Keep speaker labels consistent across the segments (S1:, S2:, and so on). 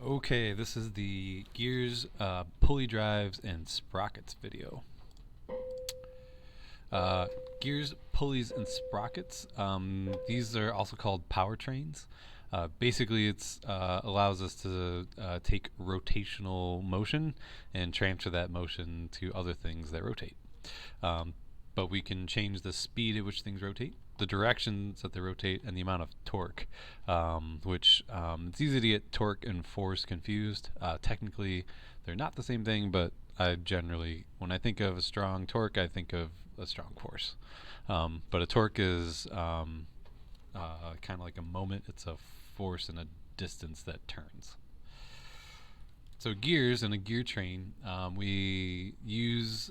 S1: Okay, this is the gears, pulley drives, and sprockets video. Uh, Gears, pulleys, and sprockets. These are also called powertrains. Basically, it's allows us to take rotational motion and transfer that motion to other things that rotate. Um, but we can change the speed at which things rotate, the directions that they rotate, and the amount of torque. Which it's easy to get torque and force confused. Technically, they're not the same thing, but I generally, when I think of a strong torque, I think of a strong force. But a torque is kind of like a moment. It's a force in a distance that turns. So gears in a gear train, we use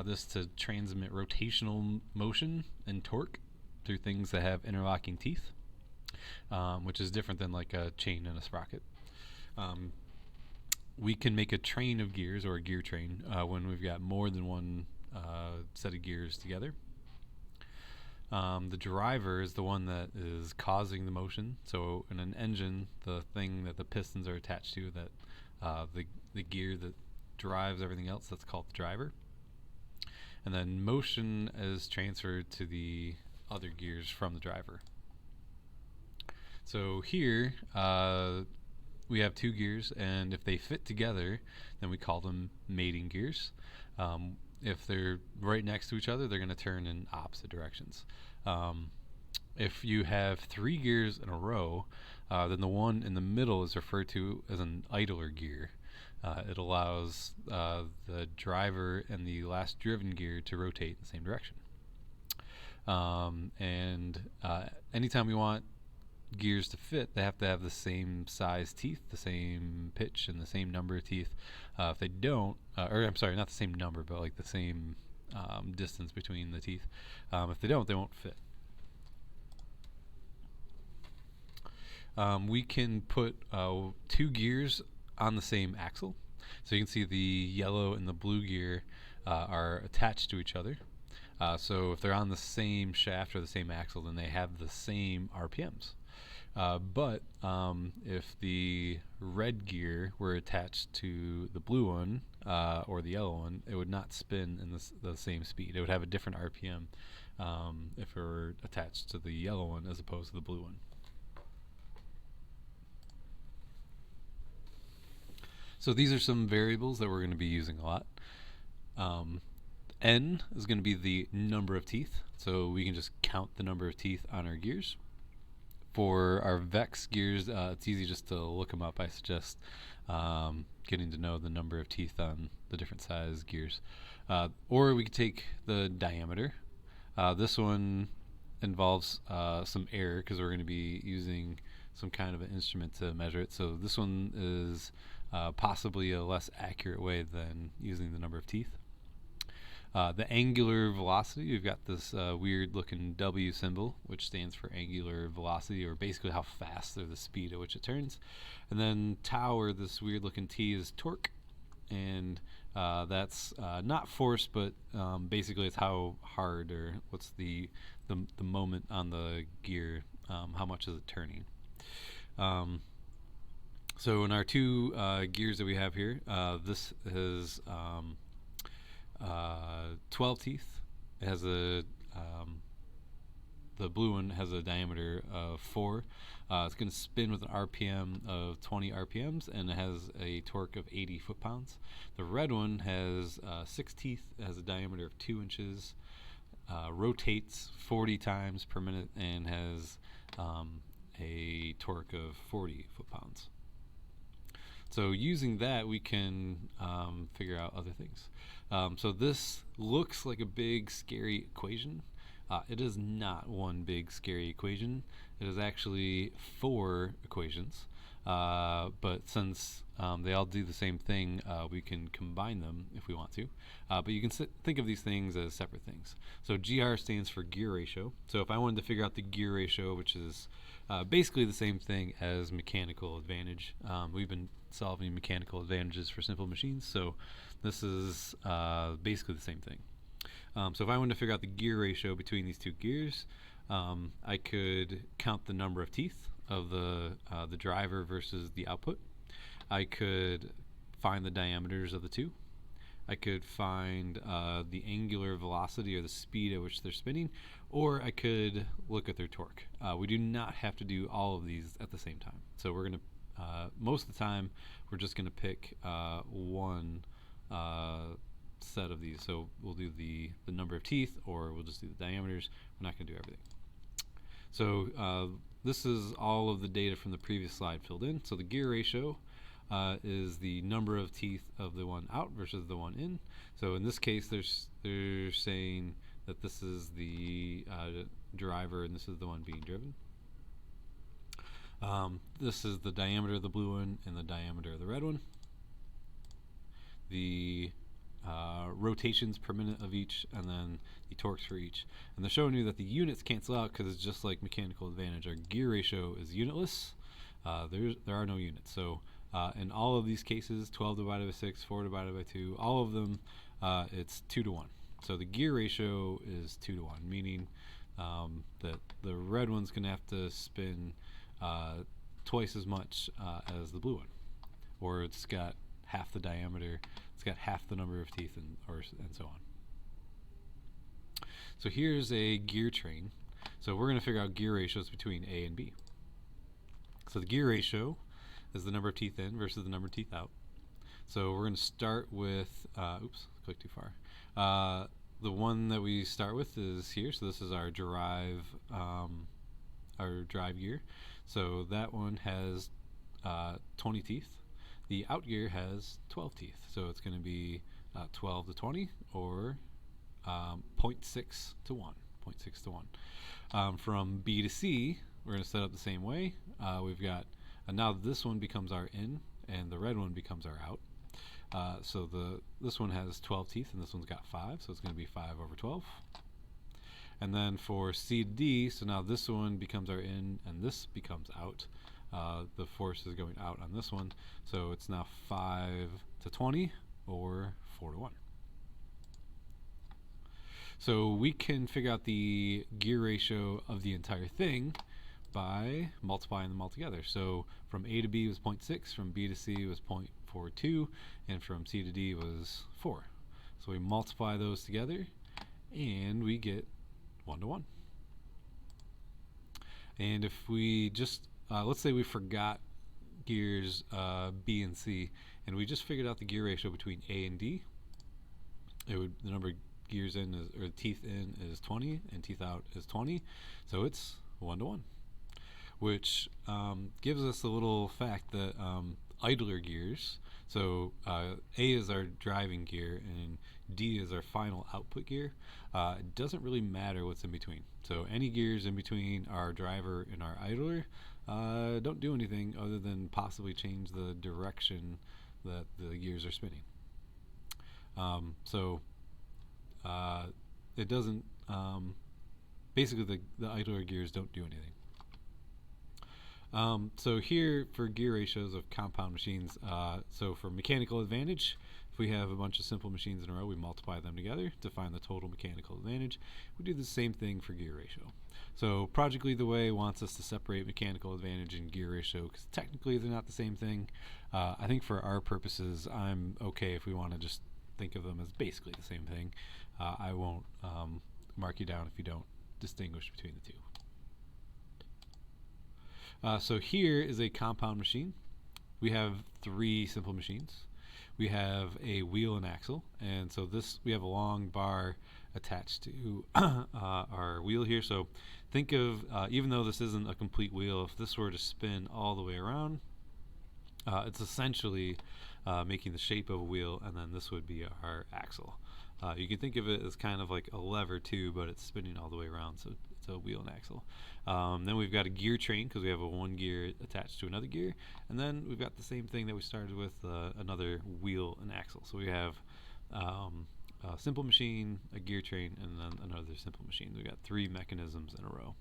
S1: this to transmit rotational motion and torque through things that have interlocking teeth, which is different than like a chain and a sprocket. Um, we can make a train of gears or a gear train when we've got more than one set of gears together. The driver is the one that is causing the motion. So in an engine, the thing that the pistons are attached to, that the gear that drives everything else, that's called the driver. And then motion is transferred to the other gears from the driver. So here we have two gears, and if they fit together, then we call them mating gears. If they're right next to each other, they're going to turn in opposite directions. Um, if you have three gears in a row, then the one in the middle is referred to as an idler gear. It allows the driver and the last driven gear to rotate in the same direction. And anytime we want gears to fit, they have to have the same size teeth, the same pitch, and the same number of teeth. If they don't, or I'm sorry, not the same number, but like the same distance between the teeth. If they don't, they won't fit. We can put two gears on the same axle. So you can see the yellow and the blue gear are attached to each other. So if they're on the same shaft or the same axle, then they have the same RPMs. But if the red gear were attached to the blue one or the yellow one, it would not spin in the same speed. It would have a different RPM if it were attached to the yellow one as opposed to the blue one. So these are some variables that we're going to be using a lot. N is going to be the number of teeth, so we can just count the number of teeth on our gears. For our Vex gears, it's easy just to look them up. I suggest getting to know the number of teeth on the different size gears. Or we could take the diameter. This one involves some error because we're going to be using some kind of an instrument to measure it. So this one is possibly a less accurate way than using the number of teeth. The angular velocity, we've got this weird looking W symbol, which stands for angular velocity, or basically how fast or the speed at which it turns. And then tau, or this weird looking T, is torque. And that's not force, but basically it's how hard, or what's the moment on the gear, how much is it turning. So in our two gears that we have here, this is 12 teeth. It has the blue one has a diameter of 4. It's going to spin with an RPM of 20 RPMs, and it has a torque of 80 foot-pounds. The red one has 6 teeth. It has a diameter of 2 inches, rotates 40 times per minute, and has a torque of 40 foot-pounds. So using that, we can figure out other things. So this looks like a big, scary equation. It is not one big, scary equation. It is actually 4 equations. But since they all do the same thing, we can combine them if we want to. But you can think of these things as separate things. So GR stands for gear ratio. So if I wanted to figure out the gear ratio, which is basically the same thing as mechanical advantage, we've been solving mechanical advantages for simple machines, so this is basically the same thing. So if I wanted to figure out the gear ratio between these two gears, I could count the number of teeth of the driver versus the output. I could find the diameters of the two. I could find the angular velocity or the speed at which they're spinning, or I could look at their torque. We do not have to do all of these at the same time. So we're going to, most of the time, we're just going to pick one set of these. So we'll do the number of teeth, or we'll just do the diameters. We're not going to do everything. So this is all of the data from the previous slide filled in. So the gear ratio is the number of teeth of the one out versus the one in. So in this case, they're saying that this is the driver and this is the one being driven. This is the diameter of the blue one and the diameter of the red one. The rotations per minute of each, and then the torques for each. And they're showing you that the units cancel out because it's just like mechanical advantage. Our gear ratio is unitless. There are no units. So in all of these cases, 12 divided by 6, 4 divided by 2, all of them, it's 2 to 1. So the gear ratio is 2 to 1, meaning that the red one's going to have to spin twice as much as the blue one. Or it's got half the diameter, it's got half the number of teeth, and so on. So here's a gear train. So we're going to figure out gear ratios between A and B. So the gear ratio is the number of teeth in versus the number of teeth out. So we're going to start with, oops, clicked too far. The one that we start with is here. So this is our drive gear. So that one has 20 teeth. The out gear has 12 teeth. So it's going to be 12 to 20, or 0.6 to 1. 0.6 to 1. From B to C, we're going to set up the same way. We've got, now this one becomes our in, and the red one becomes our out. So this one has 12 teeth, and this one's got 5, so it's going to be 5 over 12. And then for C to D, so now this one becomes our in, and this becomes out. The force is going out on this one, so it's now 5 to 20, or 4 to 1. So we can figure out the gear ratio of the entire thing by multiplying them all together. So from A to B was 0.6, from B to C was 0.42, and from C to D was 4. So we multiply those together, and we get 1 to 1. And if we just, let's say we forgot gears B and C, and we just figured out the gear ratio between A and D, the number of gears in is, or teeth in is 20, and teeth out is 20, so it's 1 to 1. Which gives us a little fact that idler gears, so A is our driving gear and D is our final output gear. It doesn't really matter what's in between. So any gears in between our driver and our idler don't do anything other than possibly change the direction that the gears are spinning. It doesn't, basically the idler gears don't do anything. So here for gear ratios of compound machines, so for mechanical advantage, if we have a bunch of simple machines in a row, we multiply them together to find the total mechanical advantage. We do the same thing for gear ratio. So Project Lead the Way wants us to separate mechanical advantage and gear ratio because technically they're not the same thing. I think for our purposes, I'm okay if we want to just think of them as basically the same thing. I won't mark you down if you don't distinguish between the two. So here is a compound machine. We have 3 simple machines. We have a wheel and axle, and so we have a long bar attached to our wheel here. So think of, even though this isn't a complete wheel, if this were to spin all the way around, it's essentially making the shape of a wheel, and then this would be our axle. You can think of it as kind of like a lever too, but it's spinning all the way around, so it's a wheel and axle. Then we've got a gear train because we have a one gear attached to another gear, and then we've got the same thing that we started with, another wheel and axle. So we have a simple machine, a gear train, and then another simple machine. We've got 3 mechanisms in a row.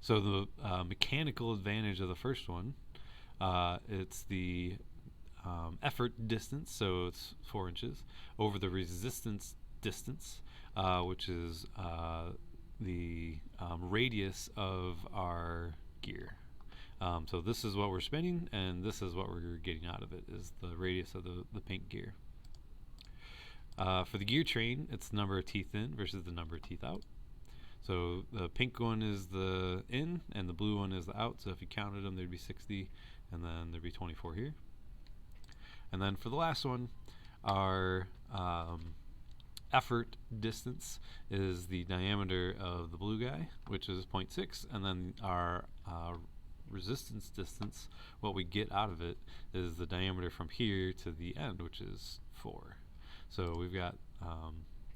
S1: So the mechanical advantage of the first one, it's the effort distance, so it's 4 inches, over the resistance distance, which is the radius of our gear. So this is what we're spinning, and this is what we're getting out of it, is the radius of the pink gear. For the gear train, it's the number of teeth in versus the number of teeth out. So the pink one is the in, and the blue one is the out. So if you counted them, there'd be 60, and then there'd be 24 here. And then for the last one, our effort distance is the diameter of the blue guy, which is 0.6, and then our resistance distance, what we get out of it, is the diameter from here to the end, which is 4. So we've got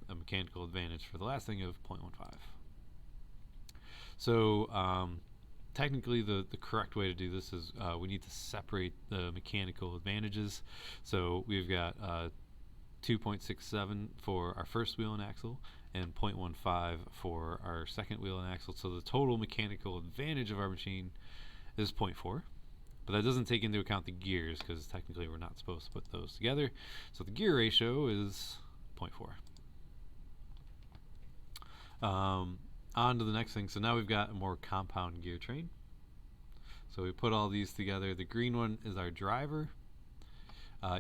S1: a mechanical advantage for the last thing of 0.15. So technically the correct way to do this is we need to separate the mechanical advantages. So we've got 2.67 for our first wheel and axle and 0.15 for our second wheel and axle. So the total mechanical advantage of our machine is 0.4. But that doesn't take into account the gears, because technically we're not supposed to put those together. So the gear ratio is 0.4. On to the next thing. So now we've got a more compound gear train. So we put all these together. The green one is our driver.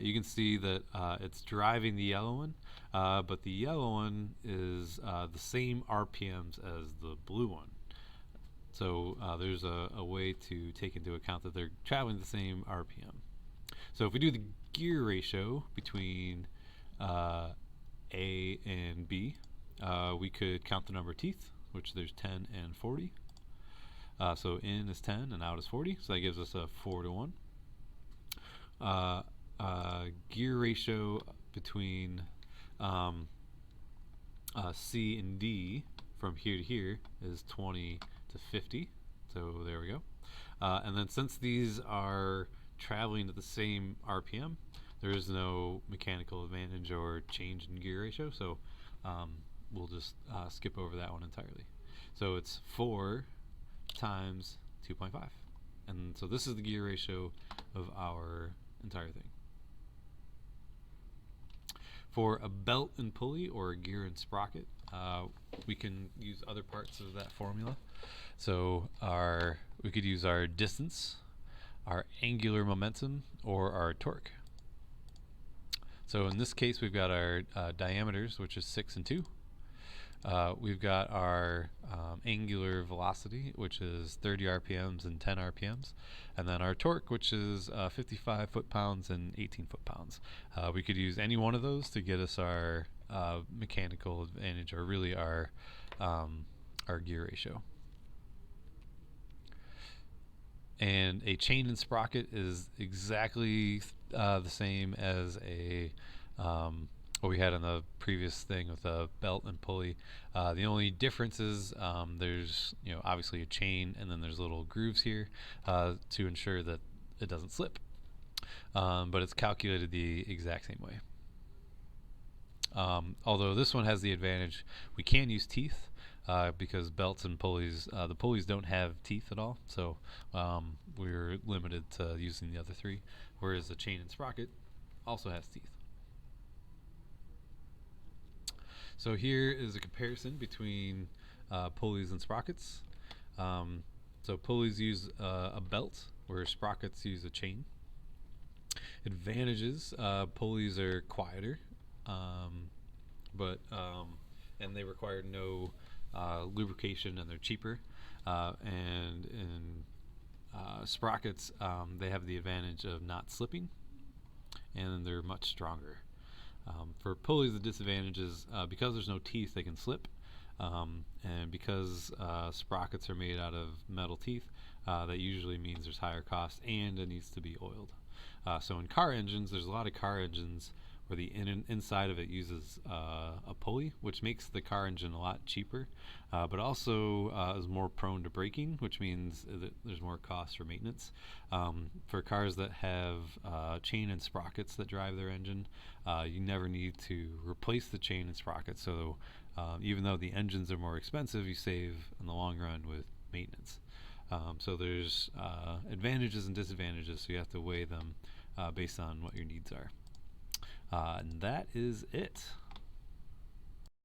S1: You can see that it's driving the yellow one, but the yellow one is the same RPMs as the blue one. So there's a way to take into account that they're traveling the same RPM. So if we do the gear ratio between A and B, we could count the number of teeth, which there's 10 and 40. So in is 10 and out is 40, so that gives us a 4 to 1. Gear ratio between C and D from here to here is 20 to 50. So there we go. And then since these are traveling at the same RPM, there is no mechanical advantage or change in gear ratio. So we'll just skip over that one entirely. So it's 4 times 2.5. And so this is the gear ratio of our entire thing. For a belt and pulley or a gear and sprocket, we can use other parts of that formula. So we could use our distance, our angular momentum, or our torque. So in this case, we've got our diameters, which is 6 and 2. We've got our angular velocity, which is 30 RPMs and 10 RPMs, and then our torque, which is 55 foot-pounds and 18 foot-pounds. We could use any one of those to get us our mechanical advantage, or really our gear ratio. And a chain and sprocket is exactly the same as a what we had in the previous thing with the belt and pulley. The only difference is there's obviously a chain, and then there's little grooves here to ensure that it doesn't slip. But it's calculated the exact same way. Although this one has the advantage, we can use teeth because belts and pulleys, the pulleys don't have teeth at all, so we're limited to using the other three, whereas the chain and sprocket also has teeth. So here is a comparison between pulleys and sprockets. So pulleys use a belt, where sprockets use a chain. Advantages: pulleys are quieter, and they require no lubrication, and they're cheaper. And in sprockets, they have the advantage of not slipping, and they're much stronger. For pulleys, the disadvantage is because there's no teeth, they can slip, and because sprockets are made out of metal teeth, that usually means there's higher cost, and it needs to be oiled. So in car engines, there's a lot of car engines where the inside of it uses a pulley, which makes the car engine a lot cheaper, but also is more prone to braking, which means that there's more cost for maintenance. For cars that have chain and sprockets that drive their engine, you never need to replace the chain and sprocket, so even though the engines are more expensive, you save in the long run with maintenance. So there's advantages and disadvantages, so you have to weigh them based on what your needs are. And that is it.